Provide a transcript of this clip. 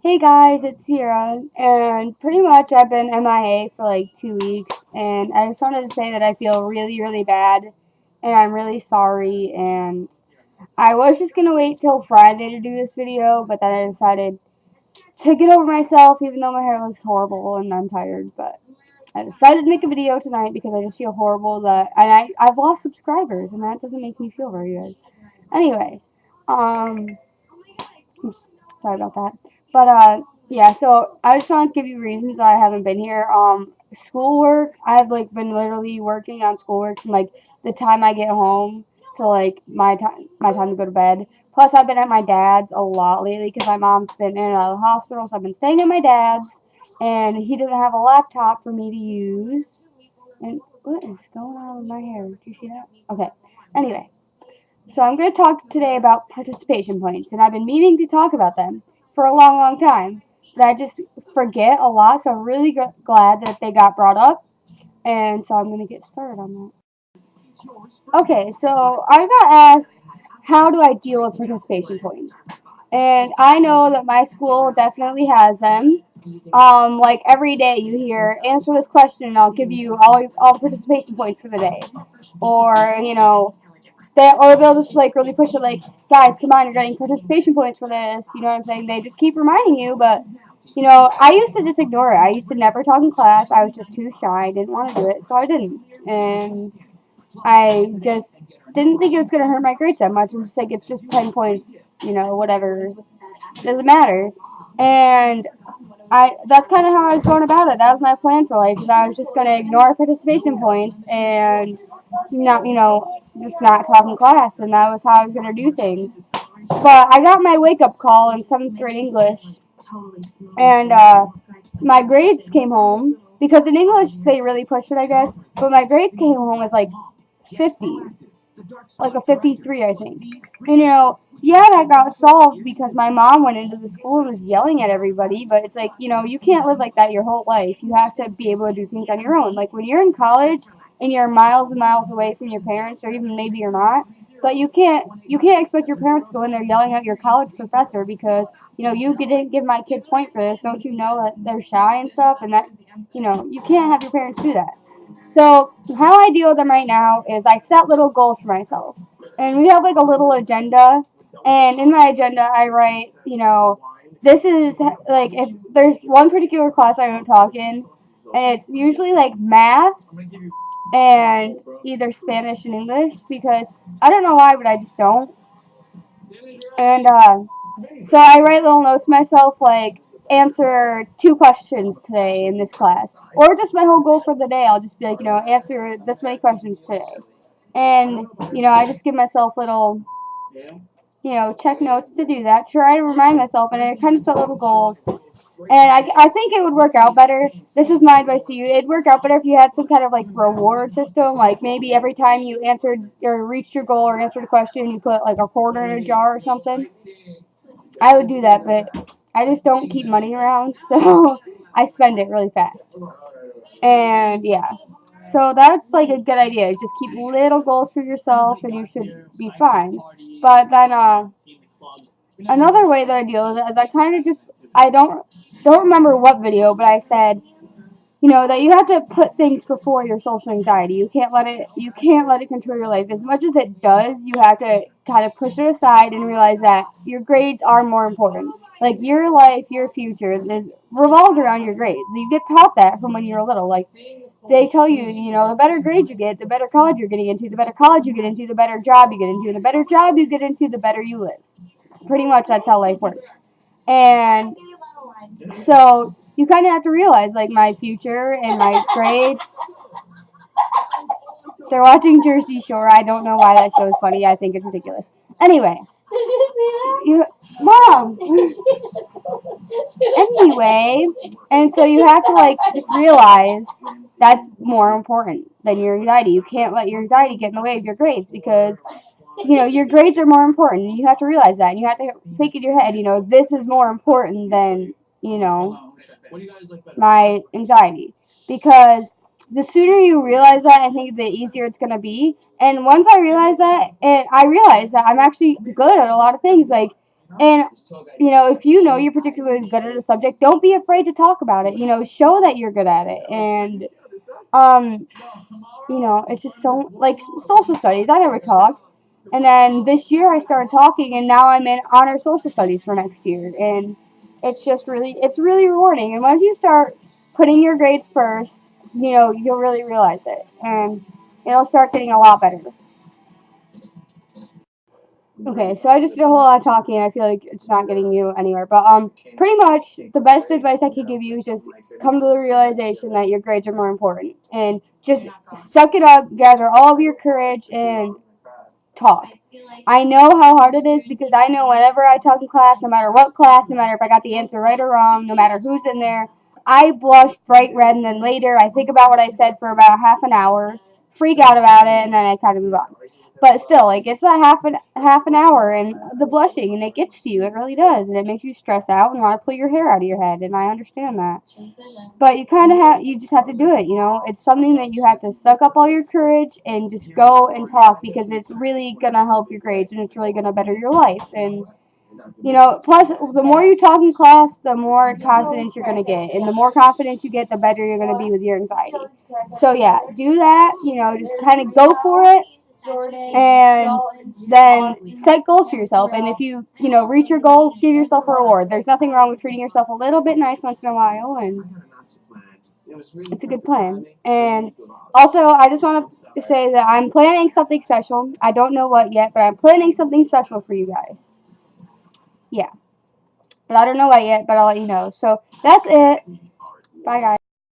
Hey guys, it's Sierra, and pretty much I've been MIA for like 2 weeks, and I just wanted to say that I feel really, really bad, and I'm really sorry, and I was just gonna wait till Friday to do this video, but then I decided to get over myself, even though my hair looks horrible and I'm tired, but I decided to make a video tonight because I just feel horrible and I've lost subscribers, and that doesn't make me feel very good. Anyway, um, oops, sorry about that. But yeah. So I just wanted to give you reasons why I haven't been here. Schoolwork. I've like been literally working on schoolwork from like the time I get home to like my time to go to bed. Plus, I've been at my dad's a lot lately because my mom's been in and out of the hospital, so I've been staying at my dad's, and he doesn't have a laptop for me to use. And what is going on with my hair? Do you see that? Okay. Anyway, so I'm going to talk today about participation points, and I've been meaning to talk about them for a long, long time, but I just forget a lot, so I'm really glad that they got brought up, and so I'm going to get started on that. Okay, so I got asked, how do I deal with participation points? And I know that my school definitely has them. Like every day you hear, answer this question and I'll give you all the participation points for the day. Or, or they'll just like really push it like, guys, come on, you're getting participation points for this. You know what I'm saying? They just keep reminding you, but I used to just ignore it. I used to never talk in class. I was just too shy. I didn't want to do it, so I didn't. And I just didn't think it was gonna hurt my grades that much. I'm just like, it's just 10 points, whatever. Doesn't matter. And that's kind of how I was going about it. That was my plan for life. Is I was just gonna ignore participation points and not, just not talk in class, and that was how I was gonna do things. But I got my wake up call in seventh grade English, and my grades came home because in English they really pushed it, I guess. But my grades came home as like 50s, like a 53, I think. And yeah, that got solved because my mom went into the school and was yelling at everybody. But it's like, you can't live like that your whole life. You have to be able to do things on your own. Like when you're in college and you're miles and miles away from your parents, or even maybe you're not. But you can't expect your parents to go in there yelling at your college professor because you didn't give my kids point for this. Don't you know that they're shy and stuff, and that you can't have your parents do that. So how I deal with them right now is I set little goals for myself, and we have like a little agenda. And in my agenda, I write, this is like if there's one particular class I don't talk in, and it's usually like math and either Spanish and English because I don't know why, but I just don't. And so I write little notes to myself like answer 2 questions today in this class, or just my whole goal for the day. I'll just be like, answer this many questions today, and I just give myself little check notes to do that. Try to remind myself, and I kind of set little goals. And I think it would work out better. This is my advice to you. It'd work out better if you had some kind of like reward system. Like maybe every time you answered or reached your goal or answered a question, you put like a quarter in a jar or something. I would do that, but I just don't keep money around, so I spend it really fast. And yeah, so that's like a good idea. Just keep little goals for yourself, and you should be fine. But then another way that I deal with it is I kind of just I don't remember what video, but I said that you have to put things before your social anxiety. You can't let it control your life as much as it does. You have to kind of push it aside and realize that your grades are more important. Like your life, your future revolves around your grades. You get taught that from when you're little. Like they tell you, the better grades you get, the better college you're getting into, the better college you get into, the better job you get into, the better job you get into, the better you live. Pretty much that's how life works. And so you kind of have to realize, like, my future and my grades. They're watching Jersey Shore. I don't know why that show is funny. I think it's ridiculous. Anyway, you, mom. Anyway, and so you have to like just realize that's more important than your anxiety. You can't let your anxiety get in the way of your grades because your grades are more important. And you have to realize that. And you have to think in your head, this is more important than my anxiety because the sooner you realize that, I think the easier it's gonna be. And once I realized that, and I realized that I'm actually good at a lot of things. Like And, if you know you're particularly good at a subject, don't be afraid to talk about it. Show that you're good at it. And, it's just so, like, social studies. I never talked. And then this year I started talking, and now I'm in honor social studies for next year. And it's really rewarding. And once you start putting your grades first, you'll really realize it. And it'll start getting a lot better. Okay, so I just did a whole lot of talking. I feel like it's not getting you anywhere. But pretty much the best advice I could give you is just come to the realization that your grades are more important, and just suck it up, gather all of your courage, and talk. I know how hard it is because I know whenever I talk in class, no matter what class, no matter if I got the answer right or wrong, no matter who's in there, I blush bright red, and then later I think about what I said for about half an hour, freak out about it, and then I kind of move on. But still, like, it's a half an hour, and the blushing, and it gets to you. It really does, and it makes you stress out and want to pull your hair out of your head. And I understand that. But you just have to do it. It's something that you have to suck up all your courage and just go and talk, because it's really gonna help your grades, and it's really gonna better your life. And plus, the more you talk in class, the more confidence you're gonna get, and the more confidence you get, the better you're gonna be with your anxiety. So yeah, do that. Just kind of go for it, and then set goals for yourself. And if you reach your goal, give yourself a reward. There's nothing wrong with treating yourself a little bit nice once in a while, and it's a good plan. And also, I just want to say that I'm planning something special. I don't know what yet, but I'm planning something special for you guys. Yeah. But I don't know what yet, but I'll let you know. So that's it. Bye, guys.